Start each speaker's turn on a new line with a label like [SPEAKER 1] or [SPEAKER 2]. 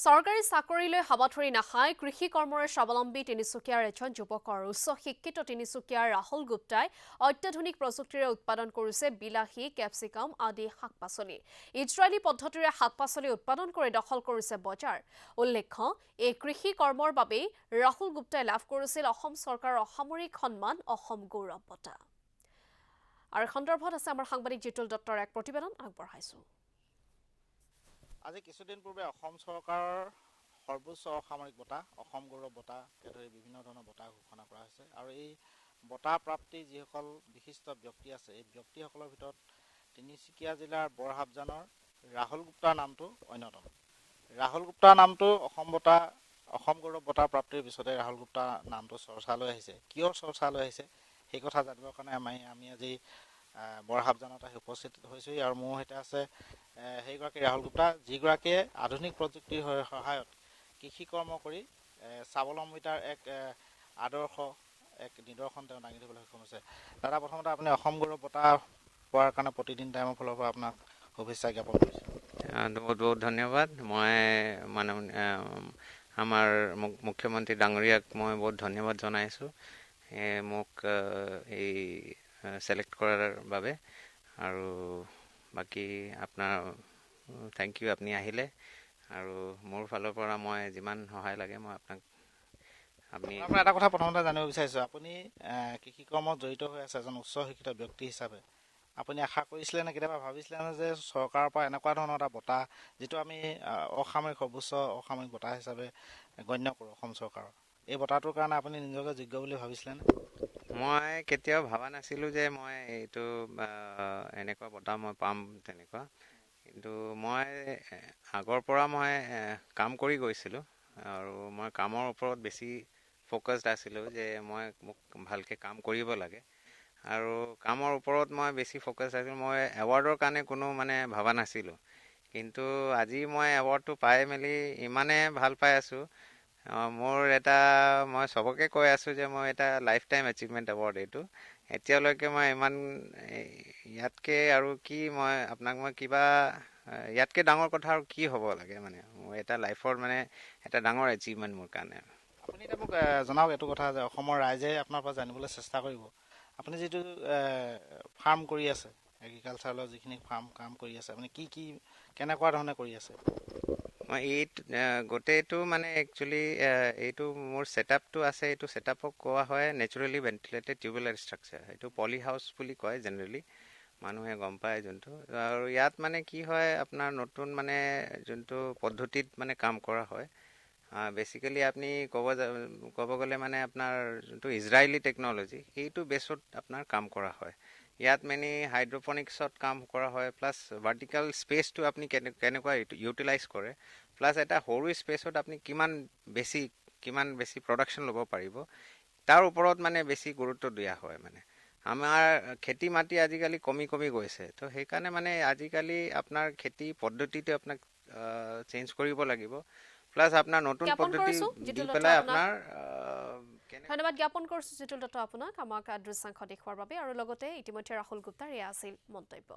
[SPEAKER 1] চৰকাৰী চাকৰিলৈ হাবাথৰি নাখায় কৃষি কৰ্মৰে স্বাৱলম্বী তিনিচুকীয়াৰ এজন যুৱকৰ উচ্চ শিক্ষিত তিনিচুকীয়াৰ ৰাহুল গুপ্তাই অত্যাধুনিক প্ৰযুক্তিৰে উৎপাদন কৰিছে বিলাহী কেপচিকাম আদি শাক-পাচলি ইজৰাইলী পদ্ধতিৰে শাক-পাচলি উৎপাদন কৰি দখল কৰিছে বজাৰ উল্লেখ্য এই কৃষি কৰ্মৰ বাবে ৰাহুল গুপ্তাই লাভ কৰিছিল অসম চৰকাৰৰ অসামৰিক সন্মান অসম গৌৰৱ বঁটা আৰু সন্দৰ্ভত আছে আমাৰ সাংবাদিক জিতুল দত্তৰ এক প্ৰতিবেদন আগবঢ়াইছো
[SPEAKER 2] আজি কিছুদিন পূৰ্বে অসম চৰকাৰৰ সৰ্বোচ্চ অসামৰিক বঁটা অসম গৌৰৱ বঁটা ধৰি বিভিন্ন ধৰণৰ বঁটা ঘোষণা কৰা হৈছে আৰু এই বঁটা প্ৰাপ্তি যিসকল বিশিষ্ট ব্যক্তি আছে এই ব্যক্তিসকলৰ ভিতৰত তিনিচুকীয়া জিলাৰ বৰহাবজানৰ ৰাহুল গুপ্তাৰ নামটো অন্যতম ৰাহুল গুপ্তাৰ নামটো অসম গৌৰৱ বঁটা প্ৰাপ্তিৰ পিছতে ৰাহুল গুপ্তাৰ নামটো চৰ্চালৈ আহিছে কিয় চৰ্চালৈ আহিছে সেই কথা জানিবৰ কাৰণে আমি আজি বৰহাবজানত আহি উপস্থিত হৈছোঁ আৰু মোৰ সৈতে আছে সেইগৰাকী ৰাহুল গুপ্তা যিগৰাকীয়ে আধুনিক প্ৰযুক্তিৰ সহায়ত কৃষি কৰ্ম কৰি স্বাৱলম্বিতাৰ এক আদৰ্শ এক নিদৰ্শন তেওঁ দাঙি ধৰিবলৈ সক্ষম হৈছে দাদা প্ৰথমতে আপুনি অসম গৌৰৱ বঁটা পোৱাৰ কাৰণে প্ৰতিদিন টাইমৰ ফালৰ পৰা আপোনাক শুভেচ্ছা জ্ঞাপন কৰিছোঁ
[SPEAKER 3] বহুত বহুত ধন্যবাদ মই মানে আমাৰ মুখ্যমন্ত্ৰী ডাঙৰীয়াক মই বহুত ধন্যবাদ জনাইছোঁ মোক এই সেলেক্ট কৰাৰ বাবে আৰু বাকি আপোনাৰ থ্যাংক ইউ আপুনি আহিলে আৰু মোৰ ফালৰ পৰা মই যিমান সহায় লাগে মই আপোনাক আপুনি
[SPEAKER 2] এটা কথা প্ৰথমতে জানিব বিচাৰিছোঁ আপুনি কৃষি কৰ্মত জড়িত হৈ আছে এজন উচ্চ শিক্ষিত ব্যক্তি হিচাপে আপুনি আশা কৰিছিলে নে কেতিয়াবা ভাবিছিলে নে যে চৰকাৰৰ পৰা এনেকুৱা ধৰণৰ এটা বঁটা যিটো আমি সৰ্বোচ্চ অসামৰিক বঁটা হিচাপে গণ্য কৰোঁ অসম চৰকাৰৰ এই বঁটাটোৰ কাৰণে আপুনি নিজকে যোগ্য বুলি ভাবিছিলেনে
[SPEAKER 3] মই কেতিয়াও ভাবা নাছিলোঁ যে মই এইটো এনেকুৱা বঁটা মই পাম তেনেকুৱা কিন্তু মই আগৰ পৰা মই কাম কৰি গৈছিলোঁ আৰু মই কামৰ ওপৰত বেছি ফ'কাছড আছিলোঁ যে মোক ভালকৈ কাম কৰিব লাগে আৰু কামৰ ওপৰত মই বেছি ফ'কাছ আছিলোঁ মই এৱাৰ্ডৰ কাৰণে কোনো মানে ভাবা নাছিলোঁ কিন্তু আজি মই এৱাৰ্ডটো পাই মেলি ইমানে ভাল পাই আছোঁ মোৰ মই চবকে কৈ আছোঁ যে মই এটা লাইফ টাইম এচিভমেণ্ট এৱাৰ্ড এইটো এতিয়ালৈকে মই ইমান ইয়াতকৈ আৰু কি মই কিবা ইয়াতকৈ ডাঙৰ কথা আৰু কি হ'ব লাগে মানে মোৰ এটা লাইফৰ মানে এটা ডাঙৰ এচিভমেণ্ট মোৰ কাৰণে
[SPEAKER 2] আপুনি এতিয়া মোক জনাওক এইটো কথা যে অসমৰ ৰাইজে আপোনাৰ পৰা জানিবলৈ চেষ্টা কৰিব আপুনি যিটো ফাৰ্ম কৰি আছে এগ্ৰিকালচাৰৰ যিখিনি ফাৰ্ম কাম কৰি আছে আপুনি কি কেনেকুৱা ধৰণে কৰি আছে
[SPEAKER 3] মই গোটেইটো মানে একচুৱেলি এইটো মোৰ ছেটআপটো আছে এইটো ছেটআপক কোৱা হয় নেচাৰেলি ভেণ্টিলেটেড টিউবুলাৰ ষ্ট্ৰাকচাৰ এইটো পলি হাউচ বুলি কয় জেনেৰেলি মানুহে গম পায় যোনটো আৰু ইয়াত মানে কি হয় আপোনাৰ নতুন মানে যোনটো পদ্ধতিত মানে কাম কৰা হয় বেচিকেলি আপুনি ক'ব গ'লে মানে আপোনাৰ যোনটো ইজৰাইলী টেকন'লজি সেইটো বেছত আপোনাৰ কাম কৰা হয় ইয়াত মানে হাইড্ৰপনিক্সত কাম কৰা হয় প্লাছ ভাৰ্টিকেল স্পেচটো আপুনি কেনেকুৱা ইউটিলাইজ কৰে প্লাছ এটা সৰু স্পেচত আপুনি কিমান বেছি প্ৰডাকশ্যন ল'ব পাৰিব তাৰ ওপৰত মানে বেছি গুৰুত্ব দিয়া হয় মানে আমাৰ খেতি মাটি আজিকালি কমি গৈছে তো সেইকাৰণে মানে আজিকালি আপোনাৰ খেতি পদ্ধতিটো আপোনাক চেঞ্জ কৰিব লাগিব প্লাছ আপোনাৰ নতুন পদ্ধতি দি পেলাই আপোনাৰ
[SPEAKER 1] ধন্যবাদ জ্ঞাপন কৰিছোঁ জিতুল দত্ত আপোনাক আমাক দৃশ্যাংশ দেখুৱাৰ বাবে আৰু লগতে ইতিমধ্যে ৰাহুল গুপ্তাৰ এয়া আছিল মন্তব্য